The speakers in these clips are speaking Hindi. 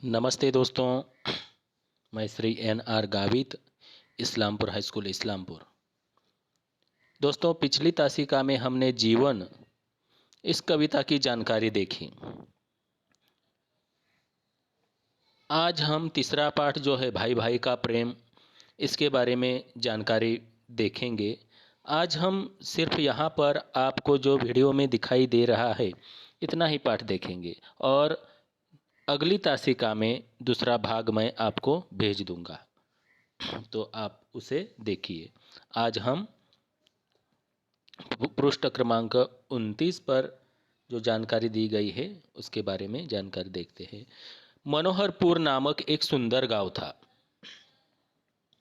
नमस्ते दोस्तों, मैं Shri NR Gavit, Islampur high school Islampur. दोस्तों, पिछली तासिका में हमने जीवन इस कविता की जानकारी देखी। आज हम तीसरा पाठ जो है भाई भाई का प्रेम, इसके बारे में जानकारी देखेंगे। आज हम सिर्फ यहाँ पर आपको जो वीडियो में दिखाई दे रहा है इतना ही पाठ देखेंगे और अगली तासिका में दूसरा भाग मैं आपको भेज दूंगा, तो आप उसे देखिए। आज हम पृष्ठ क्रमांक 29 पर जो जानकारी दी गई है उसके बारे में जानकारी देखते हैं। मनोहरपुर नामक एक सुंदर गांव था।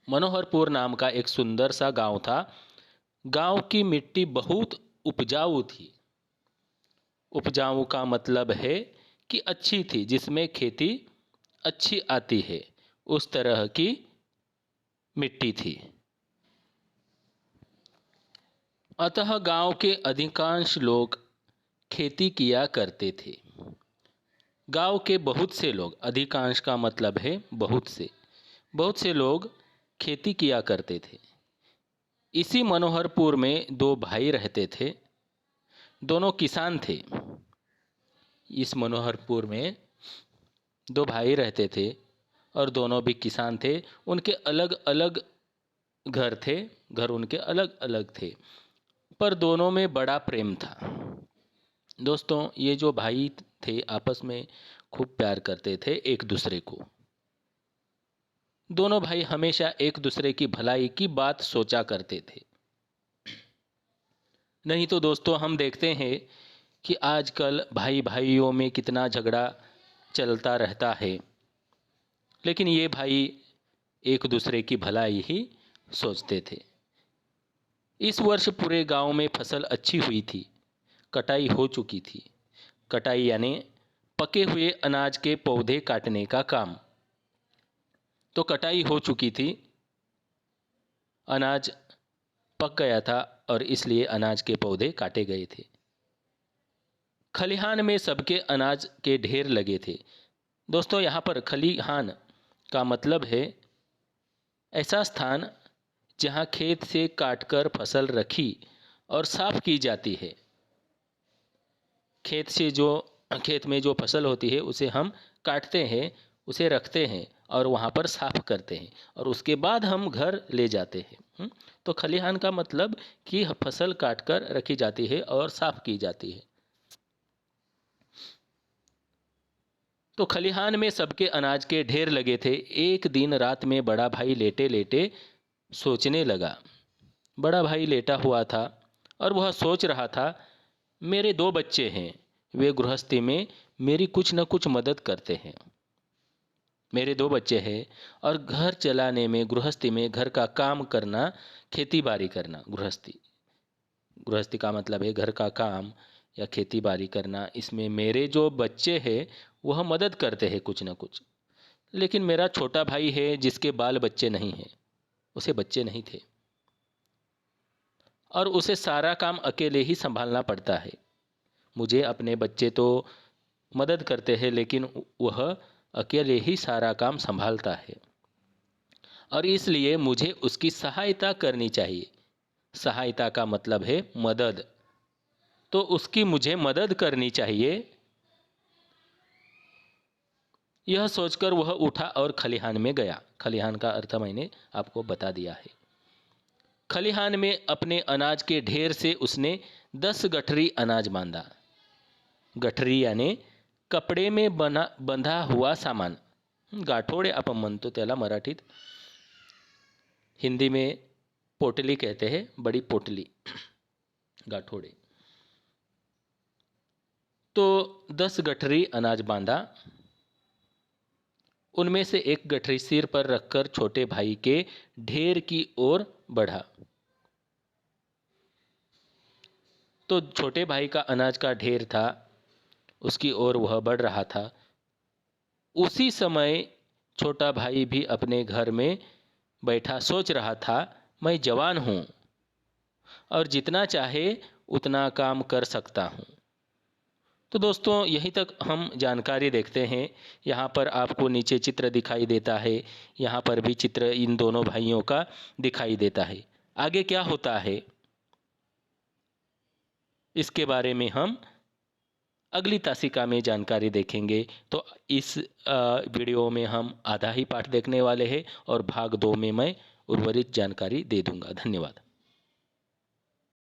मनोहरपुर नाम का एक सुंदर सा गांव था। गांव की मिट्टी बहुत उपजाऊ थी। उपजाऊ का मतलब है कि अच्छी थी, जिसमें खेती अच्छी आती है, उस तरह की मिट्टी थी। अतः गांव के अधिकांश लोग खेती किया करते थे। गांव के बहुत से लोग, अधिकांश का मतलब है बहुत से लोग खेती किया करते थे। इसी मनोहरपुर में दो भाई रहते थे। दोनों किसान थे। इस मनोहरपुर में दो भाई रहते थे और दोनों भी किसान थे। उनके अलग अलग घर थे, घर उनके अलग अलग थे, पर दोनों में बड़ा प्रेम था। दोस्तों, ये जो भाई थे आपस में खूब प्यार करते थे एक दूसरे को। दोनों भाई हमेशा एक दूसरे की भलाई की बात सोचा करते थे। नहीं तो दोस्तों, हम देखते हैं कि आजकल भाई भाइयों में कितना झगड़ा चलता रहता है, लेकिन ये भाई एक दूसरे की भलाई ही सोचते थे। इस वर्ष पूरे गांव में फसल अच्छी हुई थी। कटाई हो चुकी थी। कटाई यानी पके हुए अनाज के पौधे काटने का काम। तो कटाई हो चुकी थी, अनाज पक गया था और इसलिए अनाज के पौधे काटे गए थे। खलिहान में सबके अनाज के ढेर लगे थे। दोस्तों, यहाँ पर खलिहान का मतलब है ऐसा स्थान जहाँ खेत से काटकर फसल रखी और साफ की जाती है। खेत में जो फसल होती है उसे हम काटते हैं, उसे रखते हैं और वहाँ पर साफ करते हैं और उसके बाद हम घर ले जाते हैं। तो खलिहान का मतलब कि फसल काटकर रखी जाती है और साफ की जाती है। तो खलिहान में सबके अनाज के ढेर लगे थे। एक दिन रात में बड़ा भाई लेटे लेटे सोचने लगा। बड़ा भाई लेटा हुआ था और वह सोच रहा था, मेरे दो बच्चे हैं, वे गृहस्थी में मेरी कुछ न कुछ मदद करते हैं। मेरे दो बच्चे हैं और घर चलाने में, गृहस्थी में घर का काम करना, खेती बाड़ी करना, गृहस्थी का मतलब है घर का काम या खेती बाड़ी करना। इसमें मेरे जो बच्चे हैं वह मदद करते हैं कुछ न कुछ। लेकिन मेरा छोटा भाई है जिसके बाल बच्चे नहीं हैं, उसे बच्चे नहीं थे और उसे सारा काम अकेले ही संभालना पड़ता है। मुझे अपने बच्चे तो मदद करते हैं, लेकिन वह अकेले ही सारा काम संभालता है और इसलिए मुझे उसकी सहायता करनी चाहिए। सहायता का मतलब है मदद, तो उसकी मुझे मदद करनी चाहिए। यह सोचकर वह उठा और खलिहान में गया। खलिहान का अर्थ मैंने आपको बता दिया है। खलिहान में अपने अनाज के ढेर से उसने 10 गठरी अनाज बांधा। गठरी यानी कपडे में बंधा हुआ सामान। गाठोडे आपण म्हणतो त्याला मराठीत, हिंदी में पोटली कहते हैं, बड़ी पोटली, गाठोडे। तो 10 गठरी अनाज बांधा। उनमें से एक गठरी सिर पर रखकर छोटे भाई के ढेर की ओर बढ़ा। तो छोटे भाई का अनाज का ढेर था, उसकी ओर वह बढ़ रहा था। उसी समय छोटा भाई भी अपने घर में बैठा सोच रहा था, मैं जवान हूँ और जितना चाहे उतना काम कर सकता हूँ। तो दोस्तों यहीं तक हम जानकारी देखते हैं। यहाँ पर आपको नीचे चित्र दिखाई देता है, यहाँ पर भी चित्र इन दोनों भाइयों का दिखाई देता है। आगे क्या होता है इसके बारे में हम अगली तासिका में जानकारी देखेंगे। तो इस वीडियो में हम आधा ही पाठ देखने वाले हैं और भाग 2 में मैं उर्वरित जानकारी दे दूंगा। धन्यवाद।